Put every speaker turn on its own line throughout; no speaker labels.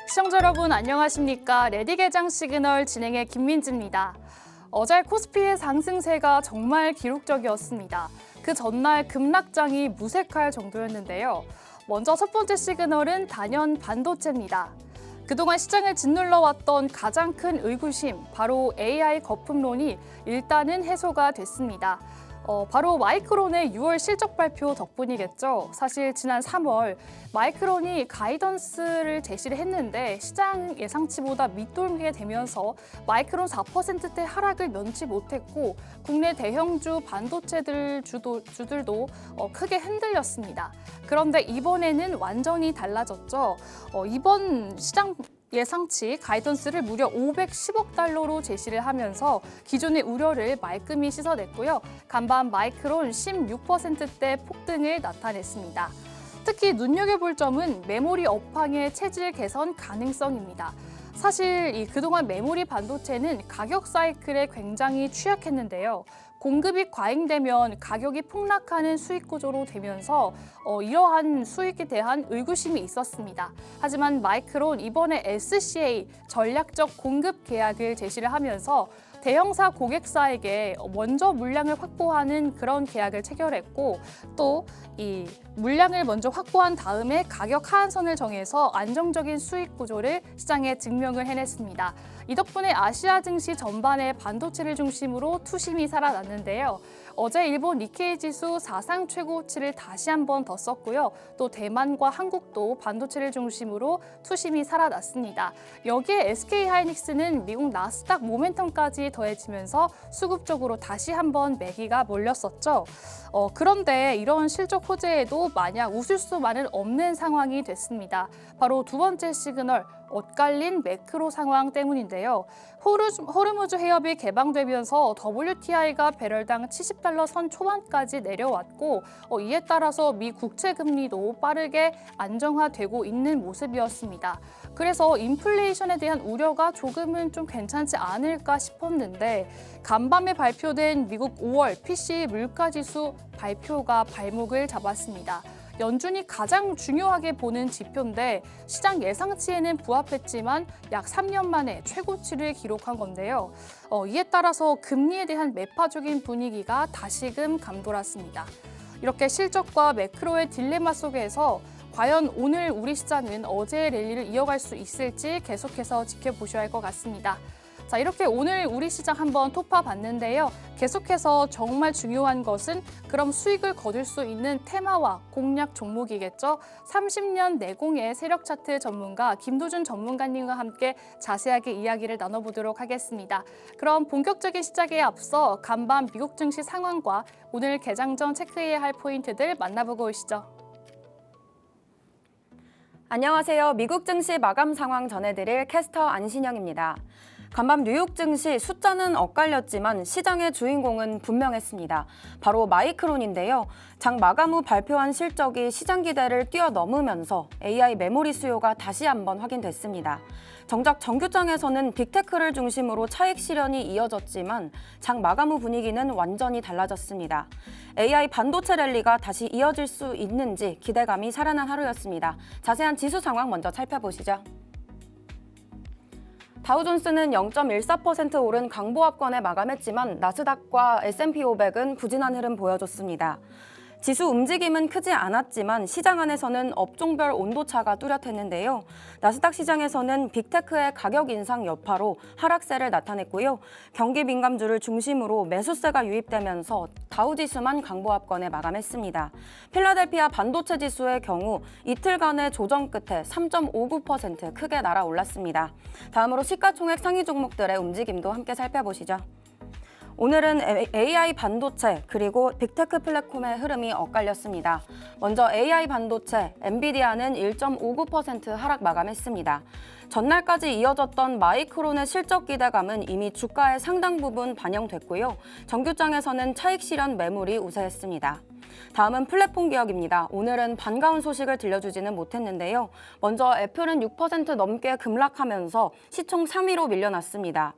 시청자 여러분 안녕하십니까? 레디개장 시그널 진행의 김민지입니다. 어제 코스피의 상승세가 정말 기록적이었습니다. 그 전날 급락장이 무색할 정도였는데요. 먼저 첫 번째 시그널은 단연 반도체입니다. 그동안 시장을 짓눌러왔던 가장 큰 의구심, 바로 AI 거품론이 일단은 해소가 됐습니다. 바로 마이크론의 6월 실적 발표 덕분이겠죠. 사실 지난 3월 마이크론이 가이던스를 제시를 했는데 시장 예상치보다 밑돌게 되면서 마이크론 4%대 하락을 면치 못했고 국내 대형주 반도체들 주들도 크게 흔들렸습니다. 그런데 이번에는 완전히 달라졌죠. 이번 시장 예상치 가이던스를 무려 510억 달러로 제시를 하면서 기존의 우려를 말끔히 씻어냈고요. 간밤 마이크론 16%대 폭등을 나타냈습니다. 특히 눈여겨볼 점은 메모리 업황의 체질 개선 가능성입니다. 사실 그동안 메모리 반도체는 가격 사이클에 굉장히 취약했는데요. 공급이 과잉되면 가격이 폭락하는 수익 구조로 되면서 이러한 수익에 대한 의구심이 있었습니다. 하지만 마이크론 이번에 SCA 전략적 공급 계약을 제시를 하면서 대형사 고객사에게 먼저 물량을 확보하는 그런 계약을 체결했고 또 이 물량을 먼저 확보한 다음에 가격 하한선을 정해서 안정적인 수익 구조를 시장에 증명을 해냈습니다. 이 덕분에 아시아 증시 전반의 반도체를 중심으로 투심이 살아났는데요. 어제 일본 니케이 지수 사상 최고치를 다시 한번 더 썼고요. 또 대만과 한국도 반도체를 중심으로 투심이 살아났습니다. 여기에 SK하이닉스는 미국 나스닥 모멘텀까지 더해지면서 수급적으로 다시 한번 매기가 몰렸었죠. 그런데 이런 실적 호재에도 마냥 웃을 수만은 없는 상황이 됐습니다. 바로 두 번째 시그널, 엇갈린 매크로 상황 때문인데요. 호르무즈 해협이 개방되면서 WTI가 배럴당 70달러 선 초반까지 내려왔고 이에 따라서 미 국채 금리도 빠르게 안정화되고 있는 모습이었습니다. 그래서 인플레이션에 대한 우려가 조금은 좀 괜찮지 않을까 싶었는데 간밤에 발표된 미국 5월 PCE 물가지수 발표가 발목을 잡았습니다. 연준이 가장 중요하게 보는 지표인데 시장 예상치에는 부합했지만 약 3년 만에 최고치를 기록한 건데요. 이에 따라서 금리에 대한 매파적인 분위기가 다시금 감돌았습니다. 이렇게 실적과 매크로의 딜레마 속에서 과연 오늘 우리 시장은 어제의 랠리를 이어갈 수 있을지 계속해서 지켜보셔야 할 것 같습니다. 자, 이렇게 오늘 우리 시장 한번 토파봤는데요. 계속해서 정말 중요한 것은 그럼 수익을 거둘 수 있는 테마와 공략 종목이겠죠. 30년 내공의 세력 차트 전문가 김도준 전문가님과 함께 자세하게 이야기를 나눠보도록 하겠습니다. 그럼 본격적인 시작에 앞서 간밤 미국 증시 상황과 오늘 개장 전 체크해야 할 포인트들 만나보고 오시죠.
안녕하세요. 미국 증시 마감 상황 전해드릴 캐스터 안신영입니다. 간밤 뉴욕 증시 숫자는 엇갈렸지만 시장의 주인공은 분명했습니다. 바로 마이크론인데요. 장 마감 후 발표한 실적이 시장 기대를 뛰어넘으면서 AI 메모리 수요가 다시 한번 확인됐습니다. 정작 정규장에서는 빅테크를 중심으로 차익 실현이 이어졌지만 장 마감 후 분위기는 완전히 달라졌습니다. AI 반도체 랠리가 다시 이어질 수 있는지 기대감이 살아난 하루였습니다. 자세한 지수 상황 먼저 살펴보시죠. 다우존스는 0.14% 오른 강보합권에 마감했지만 나스닥과 S&P 500은 부진한 흐름 보여줬습니다. 지수 움직임은 크지 않았지만 시장 안에서는 업종별 온도차가 뚜렷했는데요. 나스닥 시장에서는 빅테크의 가격 인상 여파로 하락세를 나타냈고요. 경기 민감주를 중심으로 매수세가 유입되면서 다우지수만 강보합권에 마감했습니다. 필라델피아 반도체 지수의 경우 이틀간의 조정 끝에 3.59% 크게 날아올랐습니다. 다음으로 시가총액 상위 종목들의 움직임도 함께 살펴보시죠. 오늘은 AI 반도체 그리고 빅테크 플랫폼의 흐름이 엇갈렸습니다. 먼저 AI 반도체, 엔비디아는 1.59% 하락 마감했습니다. 전날까지 이어졌던 마이크론의 실적 기대감은 이미 주가의 상당 부분 반영됐고요. 정규장에서는 차익 실현 매물이 우세했습니다. 다음은 플랫폼 기업입니다. 오늘은 반가운 소식을 들려주지는 못했는데요. 먼저 애플은 6% 넘게 급락하면서 시총 3위로 밀려났습니다.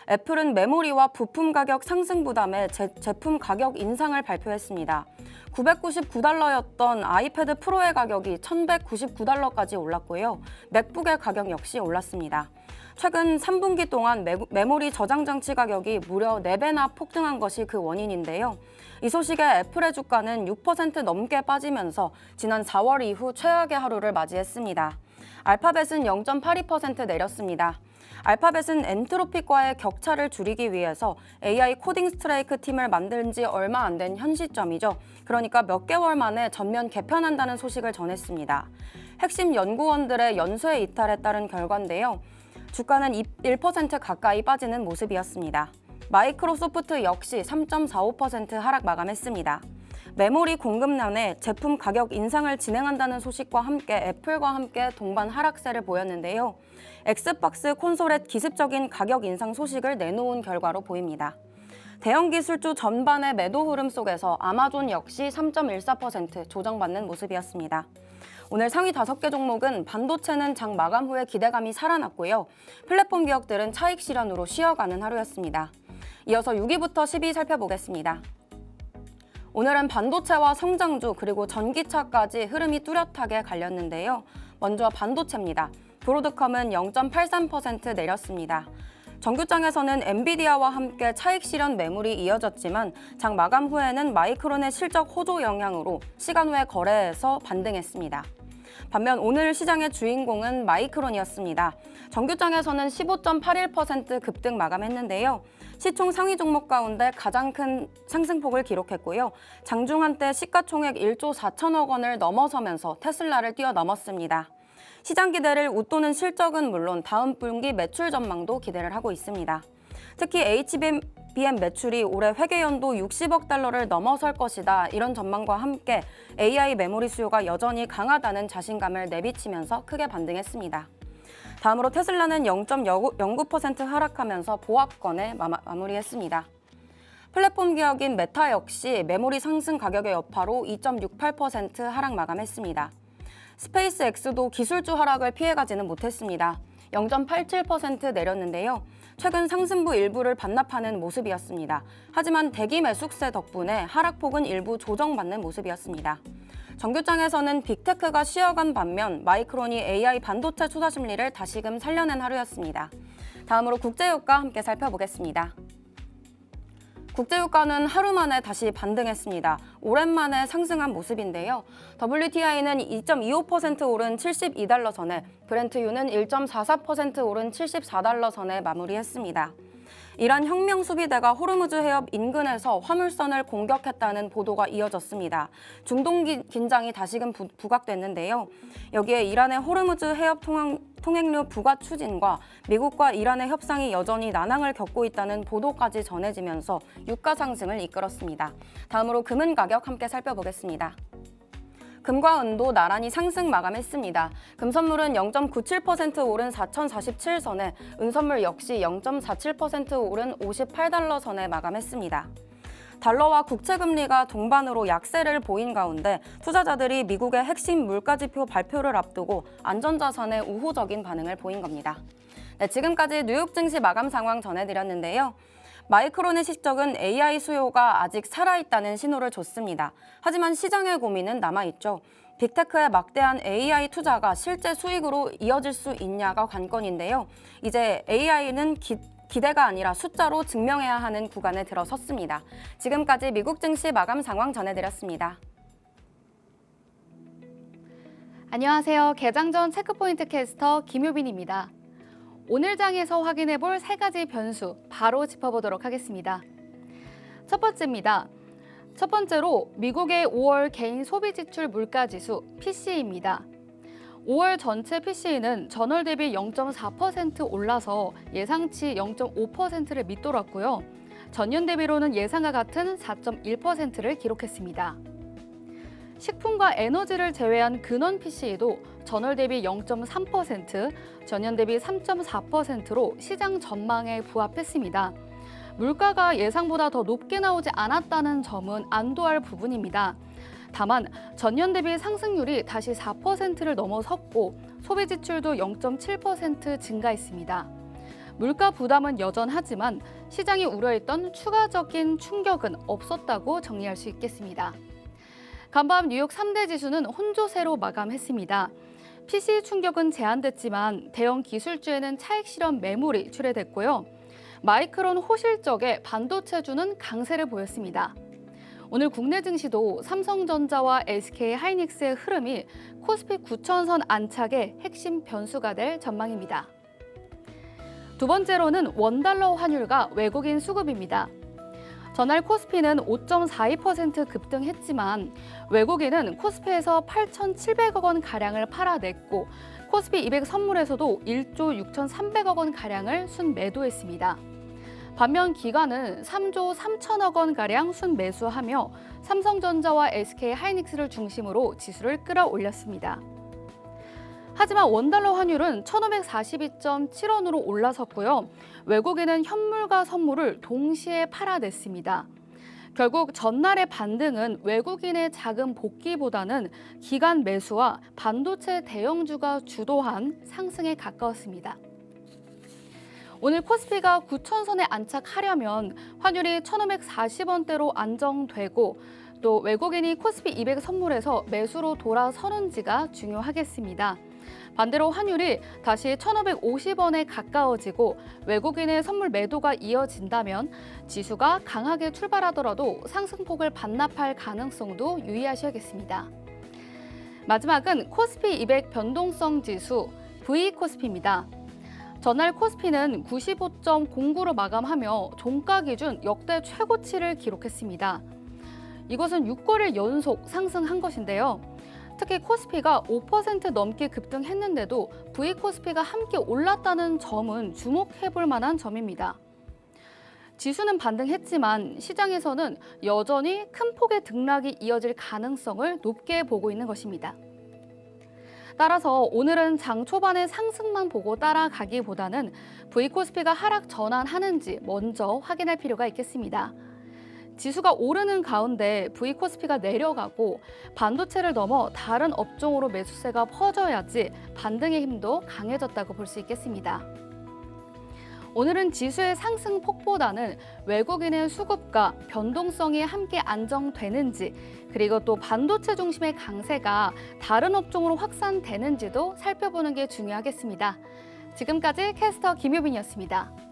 애플은 메모리와 부품 가격 상승 부담에 제품 가격 인상을 발표했습니다. 999달러였던 아이패드 프로의 가격이 1,199달러까지 올랐고요. 맥북의 가격 역시 올랐습니다. 최근 3분기 동안 메모리 저장 장치 가격이 무려 4배나 폭등한 것이 그 원인인데요. 이 소식에 애플의 주가는 6% 넘게 빠지면서 지난 4월 이후 최악의 하루를 맞이했습니다. 알파벳은 0.82% 내렸습니다. 알파벳은 엔트로픽과의 격차를 줄이기 위해서 AI 코딩 스트라이크 팀을 만든 지 얼마 안 된 현 시점이죠. 그러니까 몇 개월 만에 전면 개편한다는 소식을 전했습니다. 핵심 연구원들의 연쇄 이탈에 따른 결과인데요. 주가는 1% 가까이 빠지는 모습이었습니다. 마이크로소프트 역시 3.45% 하락 마감했습니다. 메모리 공급난에 제품 가격 인상을 진행한다는 소식과 함께 애플과 함께 동반 하락세를 보였는데요. 엑스박스 콘솔의 기습적인 가격 인상 소식을 내놓은 결과로 보입니다. 대형 기술주 전반의 매도 흐름 속에서 아마존 역시 3.14% 조정받는 모습이었습니다. 오늘 상위 5개 종목은 반도체는 장 마감 후에 기대감이 살아났고요. 플랫폼 기업들은 차익 실현으로 쉬어가는 하루였습니다. 이어서 6위부터 10위 살펴보겠습니다. 오늘은 반도체와 성장주 그리고 전기차까지 흐름이 뚜렷하게 갈렸는데요. 먼저 반도체입니다. 브로드컴은 0.83% 내렸습니다. 정규장에서는 엔비디아와 함께 차익 실현 매물이 이어졌지만 장 마감 후에는 마이크론의 실적 호조 영향으로 시간 외 거래에서 반등했습니다. 반면 오늘 시장의 주인공은 마이크론이었습니다. 정규장에서는 15.81% 급등 마감했는데요. 시총 상위 종목 가운데 가장 큰 상승폭을 기록했고요. 장중 한때 시가총액 1조 4천억 원을 넘어서면서 테슬라를 뛰어넘었습니다. 시장 기대를 웃도는 실적은 물론 다음 분기 매출 전망도 기대를 하고 있습니다. 특히 HBM 매출이 올해 회계연도 60억 달러를 넘어설 것이다. 이런 전망과 함께 AI 메모리 수요가 여전히 강하다는 자신감을 내비치면서 크게 반등했습니다. 다음으로 테슬라는 0.09% 하락하면서 보합권에 마무리했습니다. 플랫폼 기업인 메타 역시 메모리 상승 가격의 여파로 2.68% 하락 마감했습니다. 스페이스X도 기술주 하락을 피해가지는 못했습니다. 0.87% 내렸는데요. 최근 상승부 일부를 반납하는 모습이었습니다. 하지만 대기 매수세 덕분에 하락폭은 일부 조정받는 모습이었습니다. 정규장에서는 빅테크가 쉬어간 반면 마이크론이 AI 반도체 투자 심리를 다시금 살려낸 하루였습니다. 다음으로 국제유가 함께 살펴보겠습니다. 국제유가는 하루 만에 다시 반등했습니다. 오랜만에 상승한 모습인데요. WTI는 2.25% 오른 72달러 선에, 브렌트유는 1.44% 오른 74달러 선에 마무리했습니다. 이란 혁명 수비대가 호르무즈 해협 인근에서 화물선을 공격했다는 보도가 이어졌습니다. 중동 긴장이 다시금 부각됐는데요. 여기에 이란의 호르무즈 해협 통행료 부과 추진과 미국과 이란의 협상이 여전히 난항을 겪고 있다는 보도까지 전해지면서 유가 상승을 이끌었습니다. 다음으로 금은 가격 함께 살펴보겠습니다. 금과 은도 나란히 상승 마감했습니다. 금 선물은 0.97% 오른 4,047선에, 은 선물 역시 0.47% 오른 58달러 선에 마감했습니다. 달러와 국채금리가 동반으로 약세를 보인 가운데 투자자들이 미국의 핵심 물가지표 발표를 앞두고 안전자산에 우호적인 반응을 보인 겁니다. 네, 지금까지 뉴욕 증시 마감 상황 전해드렸는데요. 마이크론의 실적은 AI 수요가 아직 살아있다는 신호를 줬습니다. 하지만 시장의 고민은 남아있죠. 빅테크의 막대한 AI 투자가 실제 수익으로 이어질 수 있냐가 관건인데요. 이제 AI는 기대가 아니라 숫자로 증명해야 하는 구간에 들어섰습니다. 지금까지 미국 증시 마감 상황 전해드렸습니다.
안녕하세요. 개장 전 체크포인트 캐스터 김효빈입니다. 오늘 장에서 확인해볼 3가지 변수 바로 짚어보도록 하겠습니다. 첫 번째입니다. 첫 번째로 미국의 5월 개인 소비지출 물가지수 PCE입니다. 5월 전체 PCE는 전월 대비 0.4% 올라서 예상치 0.5%를 밑돌았고요. 전년 대비로는 예상과 같은 4.1%를 기록했습니다. 식품과 에너지를 제외한 근원 PCE도 전월 대비 0.3%, 전년 대비 3.4%로 시장 전망에 부합했습니다. 물가가 예상보다 더 높게 나오지 않았다는 점은 안도할 부분입니다. 다만 전년 대비 상승률이 다시 4%를 넘어섰고 소비 지출도 0.7% 증가했습니다. 물가 부담은 여전하지만 시장이 우려했던 추가적인 충격은 없었다고 정리할 수 있겠습니다.
간밤 뉴욕 3대 지수는 혼조세로 마감했습니다. PC 충격은 제한됐지만 대형 기술주에는 차익 실현 매물이 출회됐고요. 마이크론 호실적에 반도체주는 강세를 보였습니다. 오늘 국내 증시도 삼성전자와 SK하이닉스의 흐름이 코스피 9,000선 안착의 핵심 변수가 될 전망입니다. 두 번째로는 원달러 환율과 외국인 수급입니다. 전날 코스피는 5.42% 급등했지만 외국인은 코스피에서 8,700억 원 가량을 팔아냈고 코스피 200 선물에서도 1조 6,300억 원 가량을 순매도했습니다. 반면 기관은 3조 3천억 원 가량 순매수하며 삼성전자와 SK하이닉스를 중심으로 지수를 끌어올렸습니다. 하지만 원달러 환율은 1,542.7원으로 올라섰고요. 외국인은 현물과 선물을 동시에 팔아냈습니다. 결국 전날의 반등은 외국인의 작은 복귀보다는 기관 매수와 반도체 대형주가 주도한 상승에 가까웠습니다. 오늘 코스피가 9,000선에 안착하려면 환율이 1,540원대로 안정되고 또 외국인이 코스피 200 선물에서 매수로 돌아서는지가 중요하겠습니다. 반대로 환율이 다시 1,550원에 가까워지고 외국인의 선물 매도가 이어진다면 지수가 강하게 출발하더라도 상승폭을 반납할 가능성도 유의하셔야겠습니다. 마지막은 코스피 200 변동성 지수 V코스피입니다. 전날 코스피는 95.09로 마감하며 종가 기준 역대 최고치를 기록했습니다. 이것은 6거래일 연속 상승한 것인데요. 특히 코스피가 5% 넘게 급등했는데도 V코스피가 함께 올랐다는 점은 주목해볼 만한 점입니다. 지수는 반등했지만 시장에서는 여전히 큰 폭의 등락이 이어질 가능성을 높게 보고 있는 것입니다. 따라서 오늘은 장 초반의 상승만 보고 따라가기보다는 V코스피가 하락 전환하는지 먼저 확인할 필요가 있겠습니다. 지수가 오르는 가운데 V코스피가 내려가고 반도체를 넘어 다른 업종으로 매수세가 퍼져야지 반등의 힘도 강해졌다고 볼 수 있겠습니다. 오늘은 지수의 상승폭보다는 외국인의 수급과 변동성이 함께 안정되는지 그리고 또 반도체 중심의 강세가 다른 업종으로 확산되는지도 살펴보는 게 중요하겠습니다. 지금까지 캐스터 김효빈이었습니다.